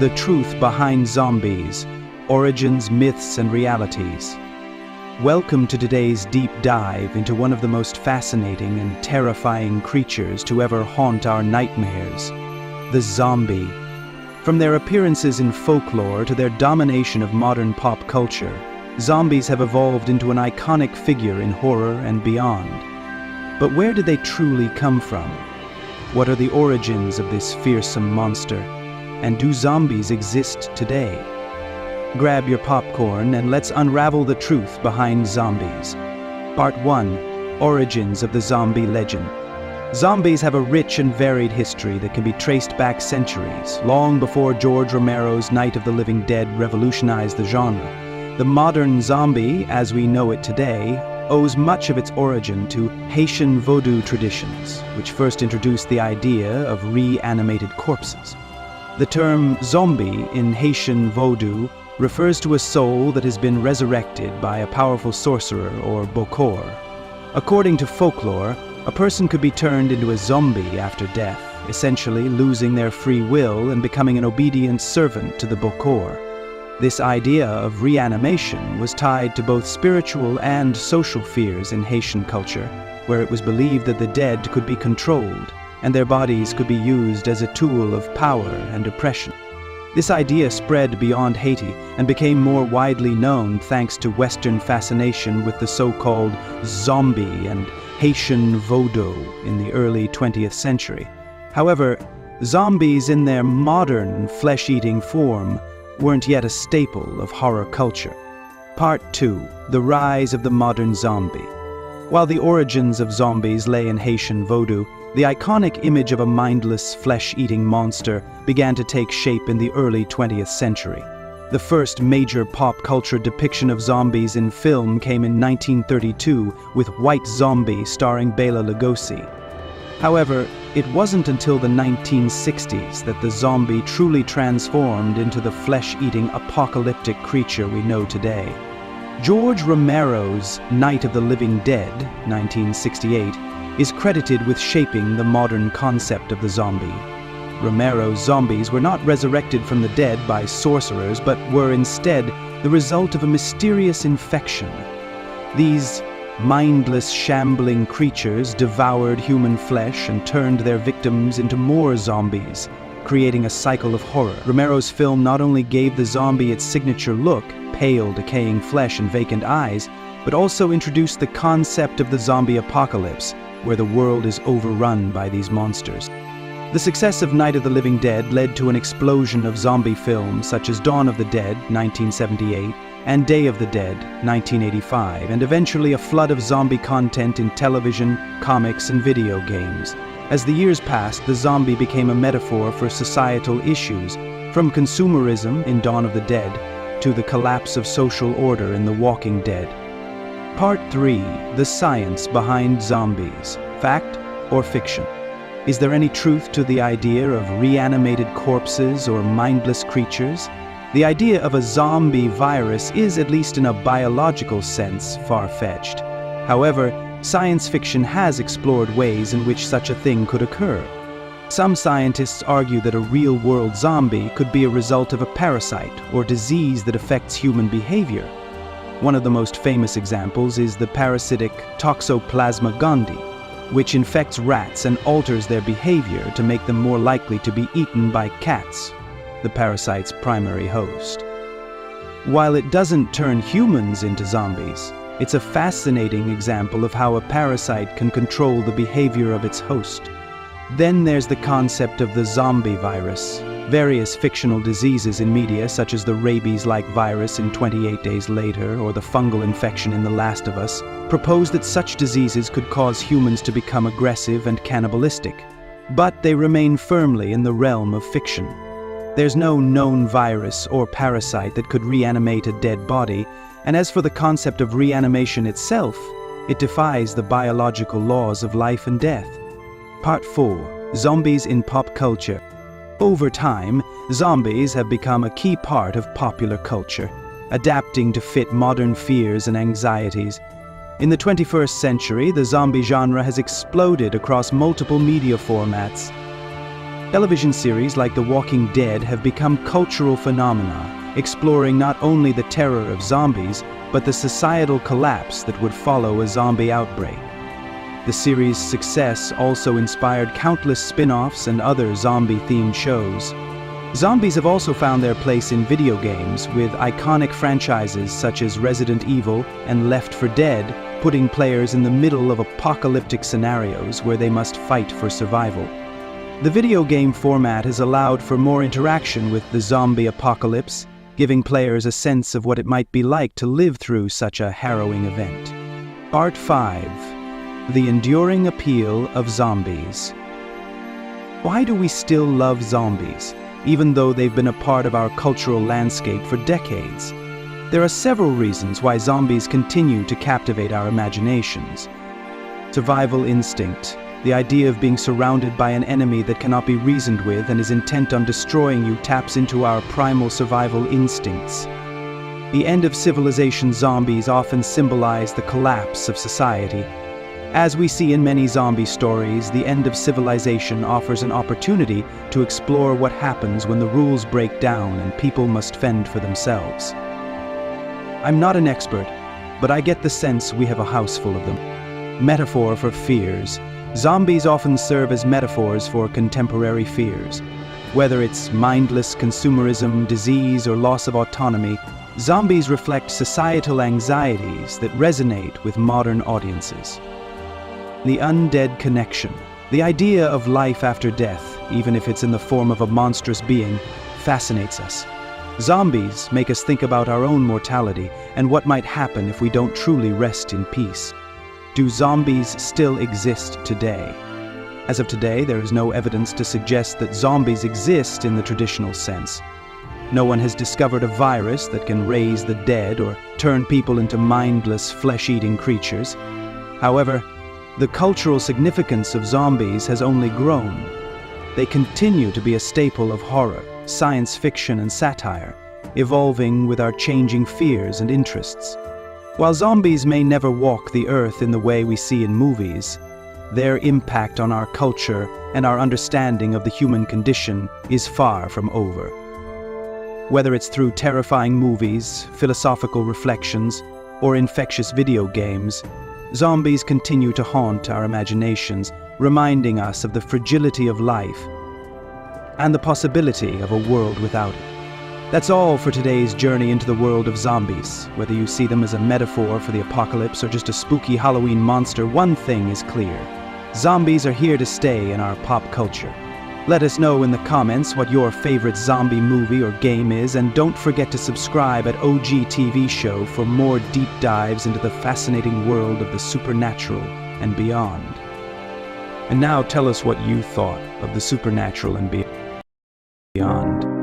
The Truth Behind Zombies: Origins, Myths, and Realities. Welcome to today's deep dive into one of the most fascinating and terrifying creatures to ever haunt our nightmares, the zombie. From their appearances in folklore to their domination of modern pop culture, zombies have evolved into an iconic figure in horror and beyond. But where did they truly come from? What are the origins of this fearsome monster? And do zombies exist today? Grab your popcorn and let's unravel the truth behind zombies. Part 1. Origins of the Zombie Legend. Zombies have a rich and varied history that can be traced back centuries, long before George Romero's Night of the Living Dead revolutionized the genre. The modern zombie, as we know it today, owes much of its origin to Haitian Vodou traditions, which first introduced the idea of reanimated corpses. The term zombie in Haitian Vodou refers to a soul that has been resurrected by a powerful sorcerer or bokor. According to folklore, a person could be turned into a zombie after death, essentially losing their free will and becoming an obedient servant to the bokor. This idea of reanimation was tied to both spiritual and social fears in Haitian culture, where it was believed that the dead could be controlled and their bodies could be used as a tool of power and oppression. This idea spread beyond Haiti and became more widely known thanks to Western fascination with the so-called zombie and Haitian Vodou in the early 20th century. However, zombies in their modern flesh-eating form weren't yet a staple of horror culture. Part 2. The Rise of the Modern Zombie. While the origins of zombies lay in Haitian Vodou, the iconic image of a mindless, flesh-eating monster began to take shape in the early 20th century. The first major pop culture depiction of zombies in film came in 1932 with White Zombie starring Bela Lugosi. However, it wasn't until the 1960s that the zombie truly transformed into the flesh-eating apocalyptic creature we know today. George Romero's Night of the Living Dead, 1968, is credited with shaping the modern concept of the zombie. Romero's zombies were not resurrected from the dead by sorcerers, but were instead the result of a mysterious infection. These mindless, shambling creatures devoured human flesh and turned their victims into more zombies, creating a cycle of horror. Romero's film not only gave the zombie its signature look, pale, decaying flesh and vacant eyes, but also introduced the concept of the zombie apocalypse, where the world is overrun by these monsters. The success of Night of the Living Dead led to an explosion of zombie films such as Dawn of the Dead, 1978, and Day of the Dead, 1985, and eventually a flood of zombie content in television, comics, and video games. As the years passed, the zombie became a metaphor for societal issues, from consumerism in Dawn of the Dead to the collapse of social order in The Walking Dead. Part 3. The Science Behind Zombies. Fact or fiction? Is there any truth to the idea of reanimated corpses or mindless creatures? The idea of a zombie virus is, at least in a biological sense, far-fetched. However, science fiction has explored ways in which such a thing could occur. Some scientists argue that a real-world zombie could be a result of a parasite or disease that affects human behavior. One of the most famous examples is the parasitic Toxoplasma gondii, which infects rats and alters their behavior to make them more likely to be eaten by cats, the parasite's primary host. While it doesn't turn humans into zombies, it's a fascinating example of how a parasite can control the behavior of its host. Then there's the concept of the zombie virus. Various fictional diseases in media, such as the rabies-like virus in 28 Days Later or the fungal infection in The Last of Us, propose that such diseases could cause humans to become aggressive and cannibalistic. But they remain firmly in the realm of fiction. There's no known virus or parasite that could reanimate a dead body, and as for the concept of reanimation itself, it defies the biological laws of life and death. Part 4. Zombies in Pop Culture. Over time, zombies have become a key part of popular culture, adapting to fit modern fears and anxieties. In the 21st century, the zombie genre has exploded across multiple media formats. Television series like The Walking Dead have become cultural phenomena, exploring not only the terror of zombies, but the societal collapse that would follow a zombie outbreak. The series' success also inspired countless spin-offs and other zombie-themed shows. Zombies have also found their place in video games, with iconic franchises such as Resident Evil and Left 4 Dead putting players in the middle of apocalyptic scenarios where they must fight for survival. The video game format has allowed for more interaction with the zombie apocalypse, giving players a sense of what it might be like to live through such a harrowing event. Part 5. The Enduring Appeal of Zombies. Why do we still love zombies, even though they've been a part of our cultural landscape for decades? There are several reasons why zombies continue to captivate our imaginations. Survival instinct. The idea of being surrounded by an enemy that cannot be reasoned with and is intent on destroying you taps into our primal survival instincts. The end of civilization zombies often symbolize the collapse of society. As we see in many zombie stories, the end of civilization offers an opportunity to explore what happens when the rules break down and people must fend for themselves. I'm not an expert, but I get the sense we have a house full of them. Metaphor for fears. Zombies often serve as metaphors for contemporary fears. Whether it's mindless consumerism, disease, or loss of autonomy, zombies reflect societal anxieties that resonate with modern audiences. The undead connection. The idea of life after death, even if it's in the form of a monstrous being, fascinates us. Zombies make us think about our own mortality and what might happen if we don't truly rest in peace. Do zombies still exist today? As of today, there is no evidence to suggest that zombies exist in the traditional sense. No one has discovered a virus that can raise the dead or turn people into mindless, flesh-eating creatures. However, the cultural significance of zombies has only grown. They continue to be a staple of horror, science fiction, and satire, evolving with our changing fears and interests. While zombies may never walk the earth in the way we see in movies, their impact on our culture and our understanding of the human condition is far from over. Whether it's through terrifying movies, philosophical reflections, or infectious video games, zombies continue to haunt our imaginations, reminding us of the fragility of life and the possibility of a world without it. That's all for today's journey into the world of zombies. Whether you see them as a metaphor for the apocalypse or just a spooky Halloween monster, one thing is clear. Zombies are here to stay in our pop culture. Let us know in the comments what your favorite zombie movie or game is, and don't forget to subscribe at OG TV Show for more deep dives into the fascinating world of the supernatural and beyond. And now tell us what you thought of the supernatural and beyond.